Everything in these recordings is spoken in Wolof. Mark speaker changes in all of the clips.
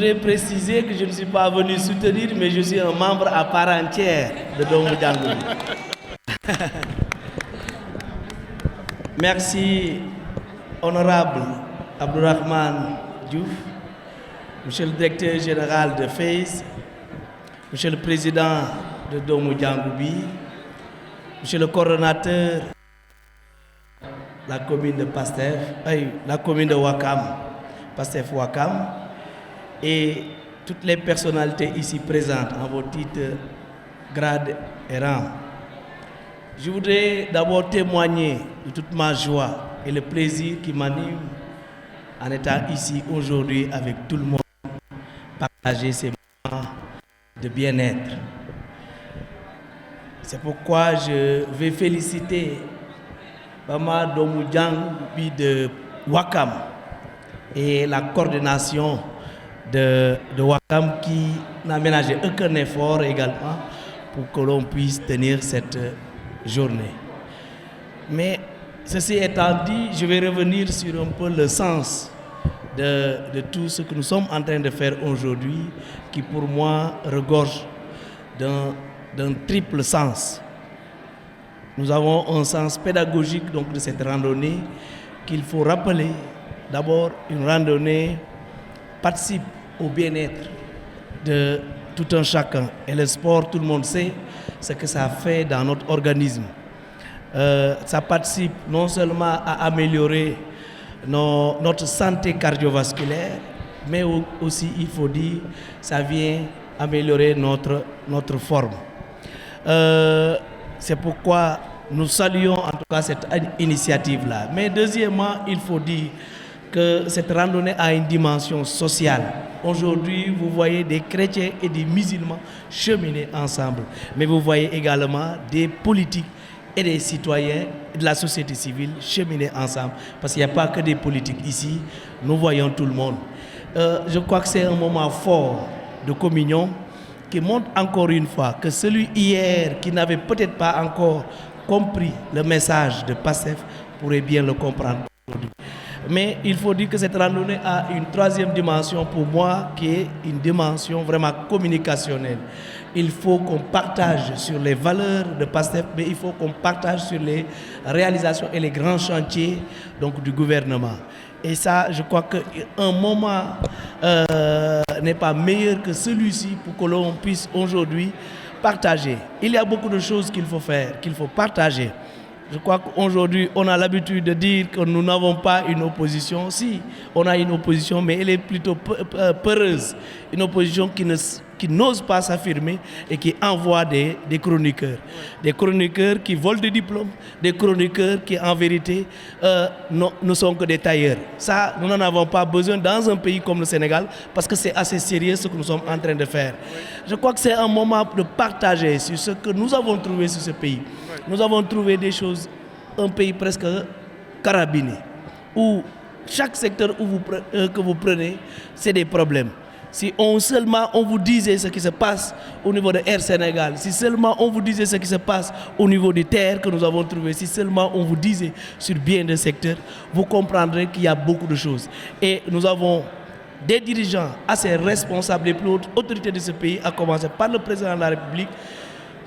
Speaker 1: voudrais préciser que je ne suis pas venu soutenir, mais je suis un membre à part entière de Domou Djangoubi. Merci, honorable Abdourahmane Diouf, monsieur le directeur général de FACE, monsieur le président de Domou Djangoubi, monsieur le coordonnateur de la commune de Pastef, la commune de Ouakam, Pastef Ouakam, et toutes les personnalités ici présentes en vos titres, grades et rangs. Je voudrais d'abord témoigner de toute ma joie et le plaisir qui m'anime en étant ici aujourd'hui avec tout le monde, partager ces moments de bien-être. C'est pourquoi je vais féliciter Mama Domou Djangoubi de Ouakam et la coordination de Ouakam qui n'a ménagé aucun effort également pour que l'on puisse tenir cette journée. Mais ceci étant dit, je vais revenir sur un peu le sens de tout ce que nous sommes en train de faire aujourd'hui, qui pour moi regorge d'un triple sens. Nous avons un sens pédagogique donc, de cette randonnée qu'il faut rappeler. D'abord, une randonnée participe au bien-être de tout un chacun. Et le sport, tout le monde sait ce que ça fait dans notre organisme. Ça participe non seulement à améliorer notre santé cardiovasculaire, mais aussi, il faut dire, ça vient améliorer notre forme. C'est pourquoi nous saluons en tout cas cette initiative-là. Mais deuxièmement, il faut dire que cette randonnée a une dimension sociale. Aujourd'hui, vous voyez des chrétiens et des musulmans cheminer ensemble. Mais vous voyez également des politiques et des citoyens de la société civile cheminer ensemble. Parce qu'il n'y a pas que des politiques ici, nous voyons tout le monde. Je crois que c'est un moment fort de communion qui montre encore une fois que celui hier qui n'avait peut-être pas encore compris le message de Pastef pourrait bien le comprendre aujourd'hui. Mais il faut dire que cette randonnée a une troisième dimension pour moi qui est une dimension vraiment communicationnelle. Il faut qu'on partage sur les valeurs de Pastef, mais il faut qu'on partage sur les réalisations et les grands chantiers donc, du gouvernement. Et ça, je crois qu'un moment n'est pas meilleur que celui-ci pour que l'on puisse aujourd'hui partager. Il y a beaucoup de choses qu'il faut faire, qu'il faut partager. Je crois qu'aujourd'hui, on a l'habitude de dire que nous n'avons pas une opposition. Si, on a une opposition, mais elle est plutôt peureuse. Une opposition qui n'ose pas s'affirmer et qui envoie des chroniqueurs. Des chroniqueurs qui volent des diplômes, des chroniqueurs qui, en vérité, ne sont que des tailleurs. Ça, nous n'en avons pas besoin dans un pays comme le Sénégal parce que c'est assez sérieux ce que nous sommes en train de faire. Je crois que c'est un moment de partager sur ce que nous avons trouvé sur ce pays. Nous avons trouvé des choses, un pays presque carabiné, où chaque secteur que vous prenez, c'est des problèmes. Si seulement on vous disait ce qui se passe au niveau de Air Sénégal, si seulement on vous disait ce qui se passe au niveau des terres que nous avons trouvées, si seulement on vous disait sur bien des secteurs, vous comprendrez qu'il y a beaucoup de choses. Et nous avons des dirigeants assez responsables, les plus hautes autorités de ce pays, à commencer par le président de la République,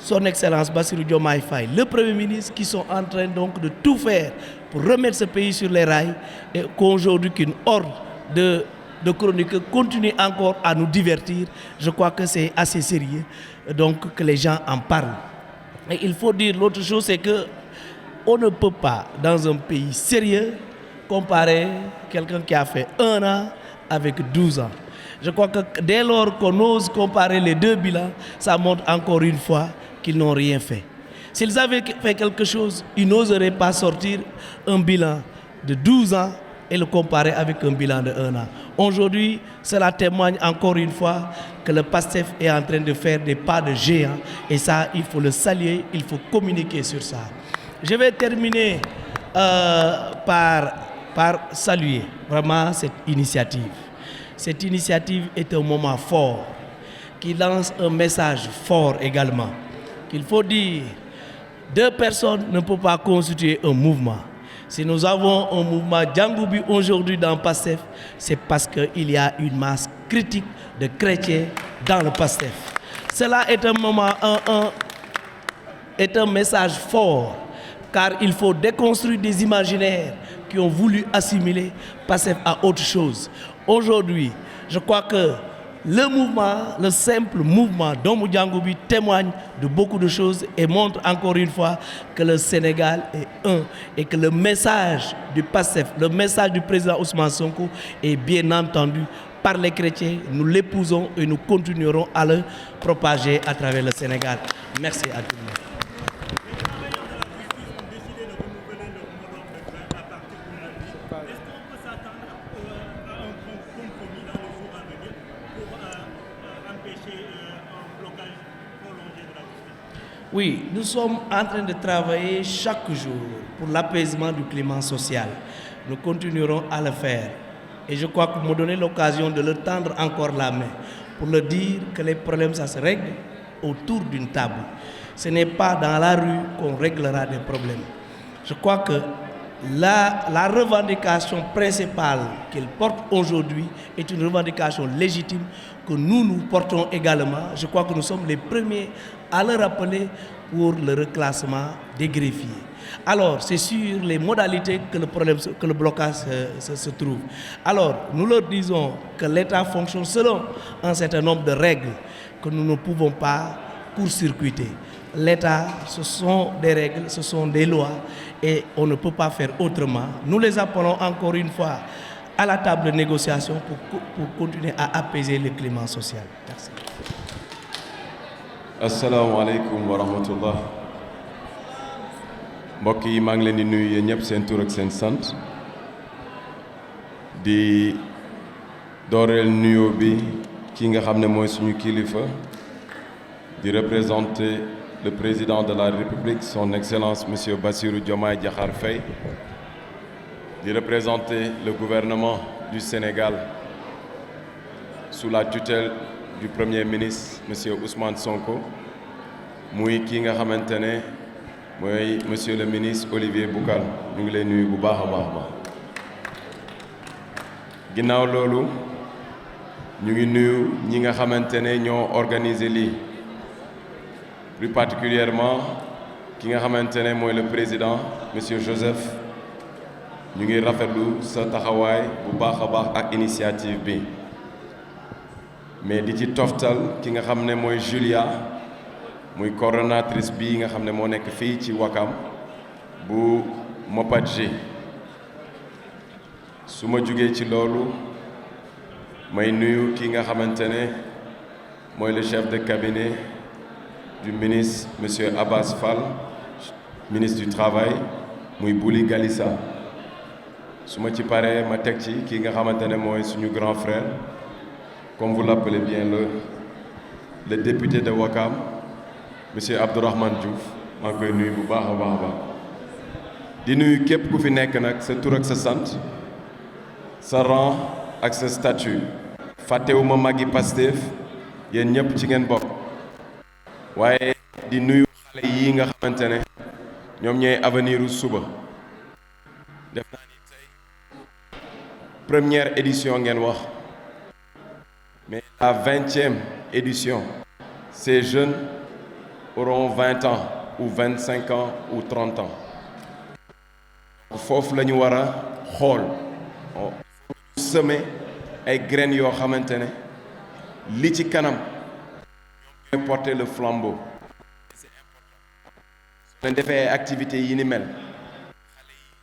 Speaker 1: son Excellence Bassirou Diomaye Faye, le Premier ministre, qui sont en train donc de tout faire pour remettre ce pays sur les rails et qu'aujourd'hui qu'une horde de chroniqueurs continue encore à nous divertir. Je crois que c'est assez sérieux donc que les gens en parlent. Et il faut dire l'autre chose, c'est que on ne peut pas, dans un pays sérieux, comparer quelqu'un qui a fait 1 an avec 12 ans. Je crois que dès lors qu'on ose comparer les deux bilans, ça montre encore une fois qu'ils n'ont rien fait. S'ils avaient fait quelque chose, ils n'oseraient pas sortir un bilan de 12 ans et le comparer avec un bilan de 1 an. Aujourd'hui, cela témoigne encore une fois que le PASTEF est en train de faire des pas de géant. Et ça, il faut le saluer, il faut communiquer sur ça. Je vais terminer par saluer vraiment cette initiative. Cette initiative est un moment fort qui lance un message fort également. Qu'il faut dire, 2 personnes ne peuvent pas constituer un mouvement. Si nous avons un mouvement Djangoubi aujourd'hui dans PASTEF, c'est parce qu'il y a une masse critiques de chrétiens dans le PASTEF. Cela est est un message fort, car il faut déconstruire des imaginaires qui ont voulu assimiler PASTEF à autre chose. Aujourd'hui, je crois que le mouvement, le simple mouvement Domou Djangoubi témoigne de beaucoup de choses et montre encore une fois que le Sénégal est un et que le message du PASTEF, le message du président Ousmane Sonko est bien entendu par les chrétiens. Nous l'épousons et nous continuerons à le propager à travers le Sénégal. Merci à tout le monde. Oui, nous sommes en train de travailler chaque jour pour l'apaisement du climat social. Nous continuerons à le faire. Et je crois que vous me donnez l'occasion de leur tendre encore la main pour leur dire que les problèmes, ça se règle autour d'une table. Ce n'est pas dans la rue qu'on réglera des problèmes. Je crois que la revendication principale qu'ils portent aujourd'hui est une revendication légitime que nous portons également. Je crois que nous sommes les premiers à le rappeler pour le reclassement des greffiers. Alors, c'est sur les modalités que le blocage se trouve. Alors, nous leur disons que l'État fonctionne selon un certain nombre de règles que nous ne pouvons pas court-circuiter. L'État, ce sont des règles, ce sont des lois et on ne peut pas faire autrement. Nous les appelons encore une fois à la table de négociation pour continuer à apaiser le climat social. Merci.
Speaker 2: Assalamu alaikum wa rahmatullah. Mbokk yi maa ngi leen di nuyu yéen ñëpp seen tur ak seen sant di dooreel nuyoo bi ki nga xam ne mooy suñu kilifa di représenter le président de la République, son Excellence Monsieur Bassirou Diomaye Diakhar Faye, de représenter le gouvernement du Sénégal sous la tutelle du Premier ministre Monsieur Ousmane Sonko, muy ki nga xamante ne mooy Monsieur le ministre Olivier Boucal. ñu ngi lay nuyu bu baax a baax. Ginnaaw loolu ñu ngi nuyu ñi nga xamante ne ñoo organiser lii. Plus particulièrement ki nga xamante ne mooy le président monsieur Joseph ñu ngi rafetlu sa taxawaay bu baax a baax ak initiative bi mais di ci toftal ki nga xam ne mooy Julia muy coordonnatrice bi nga xam ne moo nekk fii ci Wakam bu Mopatji. su ma jugee ci loolu may nuyu ki nga xamante ne mooy le chef de cabinet du ministre monsieur Abbas Fall, ministre du travail muy Bouli Galissa. su ma ci paree ma teg ci ki nga xamante ne mooy suñu grand frère comme vous l'appelez bien le député de Wakam monsieur Abdourahmane Diouf. maa ngi koy nuyu bu baax a baax di nuyu képp ku fi nekk nag sa tur ak sa sant sa rang ak sa statut. fàttewuma magi Pastef yéen ñëpp ci ngeen bokk. waaye di nuyu xale yi nga xamante ne ñoom ñooy avenir u suba. def naa ni tey première édition ngeen wax mais la 20e édition ces jeunes auront 20 ans ou 25 ans ou 30 ans. foofu la ñu war a xool semer ay graines yoo xamante ne li ci kanam ñooy porter le flambeau. su leen defee activités yi ni mel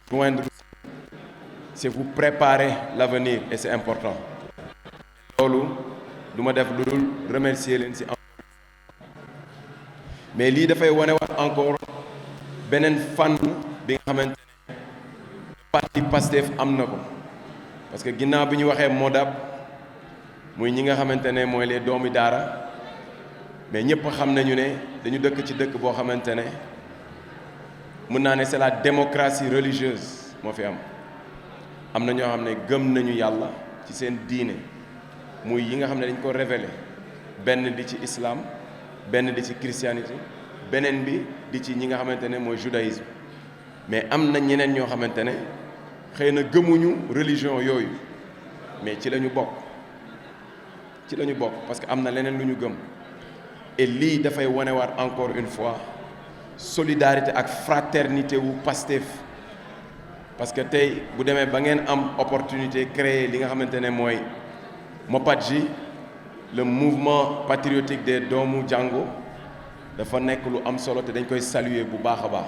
Speaker 2: joindre c'est vous préparer l'avenir et c'est important. loolu du ma def lu dul remercier leen ci mais lii dafay wanewaat encore beneen fànn bi nga xamante ne parti Pastef am na ko parce que ginnaaw bi ñu waxee MODAP muy ñi nga xamante ne mooy les doomi daara mais ñëpp xam nañu ne dañu dëkk ci dëkk boo xamante ne mën naa ne c'est la démocratie religieuse moo fi am na ñoo xam ne gëm nañu yàlla ci seen diine muy yi nga xam ne dañ ko révélé benn di ci islam benn di ci christianité beneen bi di ci ñi nga xamante ne mooy judaïsme mais am na ñeneen ñoo xamante ne xëy na gëmuñu religion yooyu mais ci la ñu bokk ci lañu bokk parce que am na leneen lu ñu gëm et lii dafay wanewaat encore une fois solidarité ak fraternité wu Pastef parce que tey bu demee ba ngeen am opportunité créer li nga xamante ne mooy Moppadji le mouvement patriotique des doomu jàngo dafa nekk lu am solo te dañ koy saluer bu baax a baax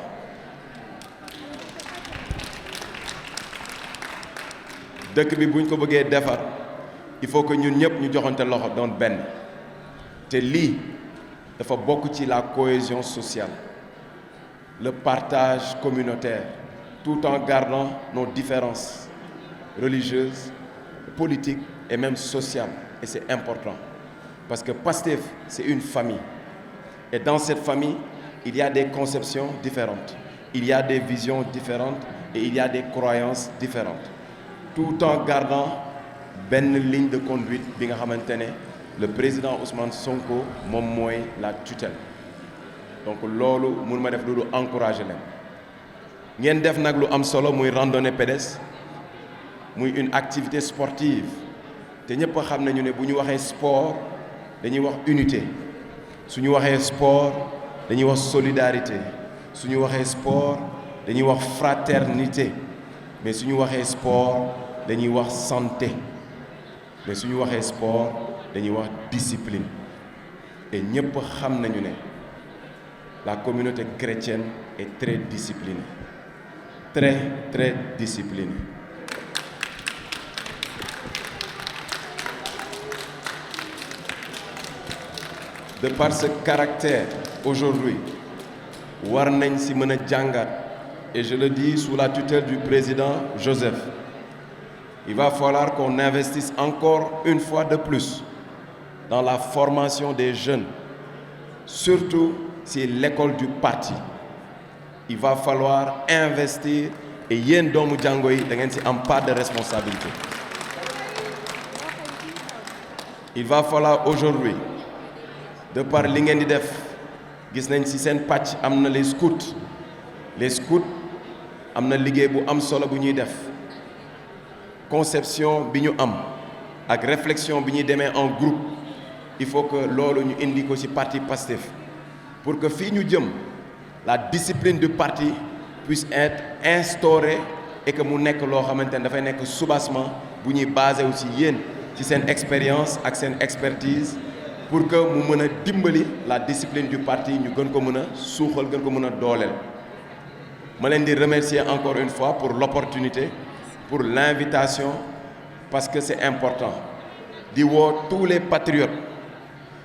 Speaker 2: dëkk bi buñ ko bëggee defar il faut que ñun ñëpp ñu joxante loxo doon benn te lii dafa bokk ci la cohésion sociale le partage communautaire tout en gardant nos différences religieuses politiques et même sociales et c'est important parce que Pastef c'est une famille et dans cette famille il y a des conceptions différentes il y a des visions différentes et il y a des croyances différentes tout en gardant benn ligne de conduite bi nga xamante ne le président Ousmane Sonko moom mooy la tutelle donc loolu mun ma def loolu encourager leen ngeen def nag lu am solo muy randonnée pédestre muy une activité sportive te ñëpp a xam nañu ne bu ñu waxee sport dañuy wax unité su ñu waxee sport dañuy wax solidarité su ñu waxee sport dañuy wax fraternité mais su ñu waxee sport dañuy wax santé mais su ñu waxee sport dañuy wax discipline et ñëpp xam nañu ne la communauté chrétienne est très disciplinée très disciplinée de par ce caractère aujourd'hui war nañ ci mën a jàngat et je le dis sous la tutelle du président Joseph il va falloir qu'on investisse encore une fois de plus dans la formation des jeunes surtout si l'école du parti il va falloir investir et yéen doomu jàngo yi da ngeen ci am part de responsabilité il va falloir aujourd'hui de par li ngeen di def gis nañ ci seen pàcc am na les scouts am na liggéey bu am solo bu ñuy def conception bi ñu am ak réflexion bi ñuy demee en groupe il faut que loolu ñu indi ko ci parti Pastef pour que fii ñu jëm la discipline du parti puisse être instaurée et que mu nekk loo xamante ne dafay nekk soubassement bu ñuy basé wu ci yéen ci seen expérience ak seen expertise pour que mu mën a dimbali la discipline du parti ñu gën ko mën a suuxal gën ko mën a dooleel ma leen di remercier encore une fois pour l'opportunité pour l'invitation parce que c'est important di woo tous les patriotes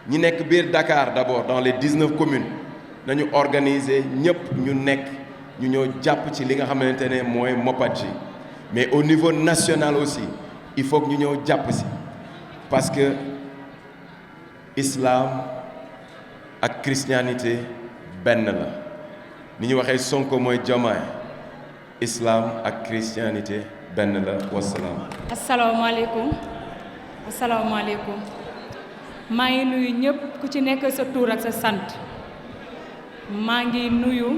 Speaker 2: ñi nekk biir Dakar d'abord dans les 19 communes nañu organiser ñëpp ñu nekk ñu ñëw jàpp ci li nga xamante ne mooy Moppadji mais au niveau national aussi il faut que ñu ñëw jàpp ci parce que islam ak christianité benn la ni ñu waxee Sonko mooy Diomaye islam ak christianité benn la wasalaam.
Speaker 3: asalaamaaleykum maa ngi nuyu ñëpp ku ci nekk sa tur ak sa sant maa ngi nuyu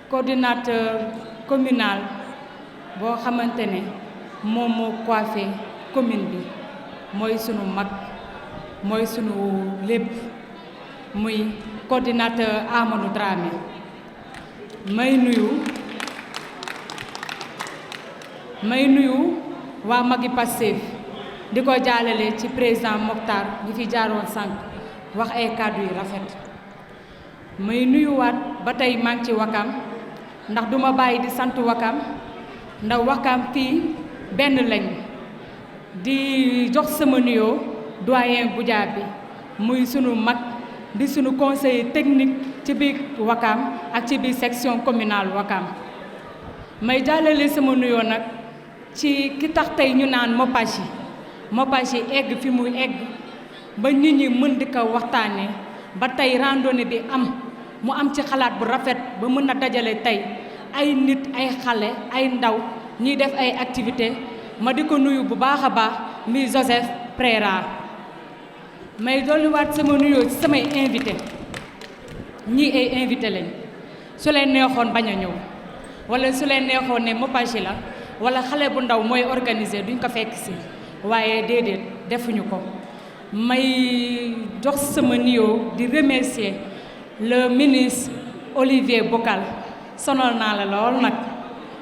Speaker 3: coordinateur communal boo xamante ne moom moo coiffé commune bi mooy sunu mag mooy sunu lépp muy coordinateur Amadou Dramé may nuyu waa magi Pastef di ko jaalale ci président Mokhtar ñi fi jaaroon sànq wax ay kàddu yu rafet may nuyuwaat ba tey maa ngi ci Wakam ndax duma bàyyi di sant Wakam ndax Wakam fii benn lañ di jox sama nuyoo doyen Goudiaby muy sunu mag di sunu conseiller technique ci biir Wakam ak ci biir section communale Wakam may jàllale sama nuyoo nag ci ki tax tey ñu naan Moppadji egg fi muy egg ba nit ñi mën di ko waxtaanee ba tey randonnée bi mu am ci xalaat bu rafet ba mën a dajale tey ay nit ay xale ay ndaw ñuy def ay activité ma di ko nuyu bu baax a baax mi Joseph Préra may dolliwaat sama nuyoo ci samay invité ñii ay invité lañ su leen neexoon bañ a ñëw wala su leen neexoon ne Moppadji la wala xale bu ndaw mooy organiser duñ ko fekk si waaye déedéet defuñu ko may jox sama nuyoo di remercier le ministre Olivier Bocal sonal naa la lool nag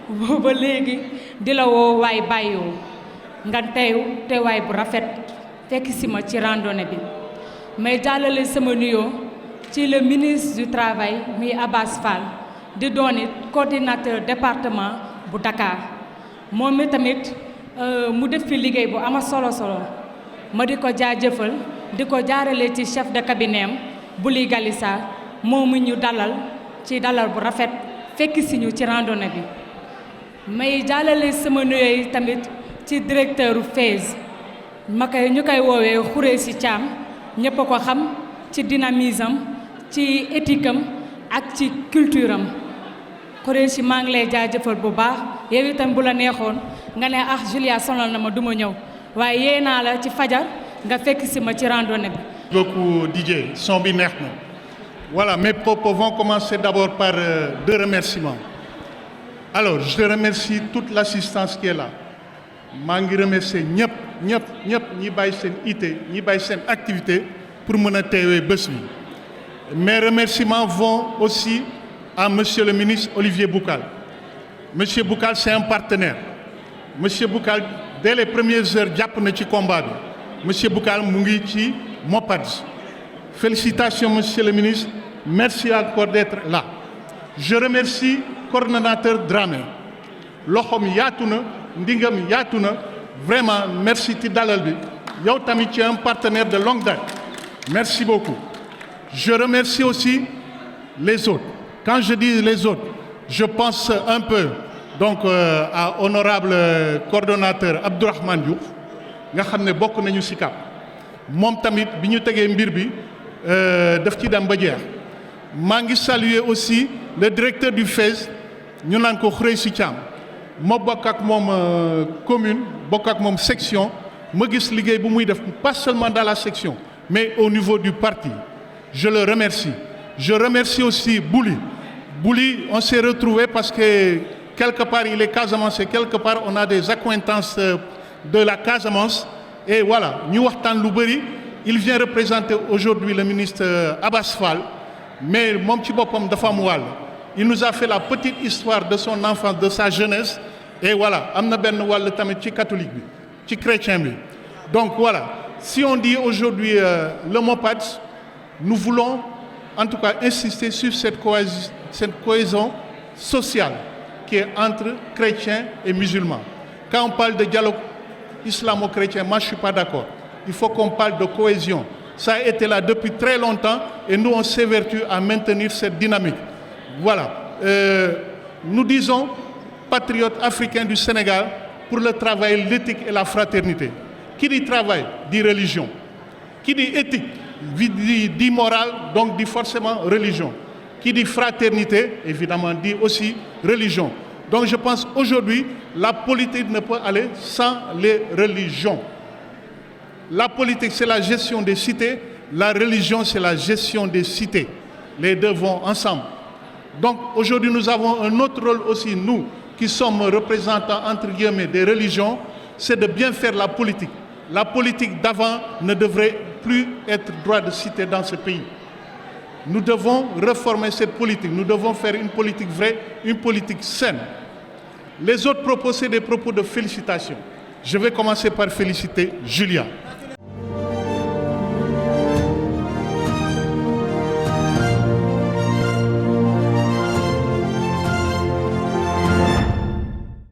Speaker 3: booba léegi di la woo waay bàyyoo nga teewaay bu rafet fekk si ma ci randonnée bi may jàllale sama nuyoo ci le ministre du travail muy Abass Fall di doon it coordinateur département bu Dakar moom mi tamit mu def fi liggéey bu ama solo ma di ko jaajëfal di ko jaarale ci chef de cabinet am Bouli Galissa moomu ñu dalal ci dalal bu rafet fekk si ñu ci randonnée bi may jàllale sama nuyoo yi tamit ci directeur FAISE ñu koy woowee Khoureyssi Thiam ñëpp a ko xam ci dynamisme ci éthique am ak ci culture am Khoureyssi maa ngi lay jaajëfal bu baax yow itam bu la neexoon nga ne Julia sonal na ma du ma ñëw waaye yee naa la ci fajar nga fekk si ma ci randonnée bi.
Speaker 4: Beaucoup DJ, son bi neex na. Voilà, mes propos vont commencer d'abord par deux remerciements. Alors, je remercie toute l'assistance qui est là. maa ngi remercier ñëpp ñi bàyyi seen ité ñi bàyyi seen activité pour mën a teewee bés bi. Mes remerciements vont aussi à monsieur le ministre Olivier Bocal. Monsieur Bocal, c'est un partenaire. Monsieur Bocal, dès les premières heures jàpp na ci combat bi. Monsieur Bocal mu ngi ci MOPADS. Félicitations monsieur le ministre, merci encore d'être là. Je remercie coordonnateur Dramé. Loxoom yaatu na, ndingam yaatu na, vraiment merci ci dalal bi. Yow tamit tu es un partenaire de longue date. Merci beaucoup. Je remercie aussi les autres. Quand je dis les autres, je pense un peu donc à honorable coordonnateur Abdourahmane Diouf nga xam ne bokk nañu SICAP moom tamit bi ñu tegee mbir bi daf ci dem ba jeex. maa ngi saluer aussi le directeur du FAISE ñu naan ko Khoureyssi Thiam ma bokk ak moom commune bokk ak moom section ma gis liggéey bu muy def pas seulement dans la section mais au niveau du parti. Je le remercie. Je remercie aussi Bouli. Bouli, on s'est retrouvés parce que quelque part il est Casamance et quelque part on a des accointances de la Casamance. Et voilà, ñu waxtaan lu bari. Il vient représenter aujourd'hui le ministre Abass Fall. Mais moom ci boppam dafa am wàll. Il nous a fait la petite histoire de son enfance, de sa jeunesse. Et voilà, am na benn wàll tamit ci catholique bi, ci chrétien bi. Donc voilà, si on dit aujourd'hui le MOPADS, nous voulons en tout cas insister sur cette cohésion sociale qui est entre chrétiens et musulmans. Quand on parle de dialogue islamo-chrétien, moi je ne suis pas d'accord. Il faut qu'on parle de cohésion. Ça a été là depuis très longtemps et nous on s'évertue à maintenir cette dynamique. Voilà. Nous disons, patriotes africains du Sénégal, pour le travail, l'éthique et la fraternité. Qui dit travail, dit religion. Qui dit éthique, dit morale, donc dit forcément religion. Qui dit fraternité, évidemment, dit aussi religion. Donc je pense aujourd'hui, la politique ne peut aller sans les religions. La politique, c'est la gestion des cités. La religion, c'est la gestion des cités. Les deux vont ensemble. Donc aujourd'hui, nous avons un autre rôle aussi, nous, qui sommes représentants, entre guillemets, des religions, c'est de bien faire la politique. La politique d'avant ne devrait plus être droit de cité dans ce pays. Nous devons réformer cette politique. Nous devons faire une politique vraie, une politique saine. Les autres propos, c'est des propos de félicitations. Je vais commencer par féliciter Julia.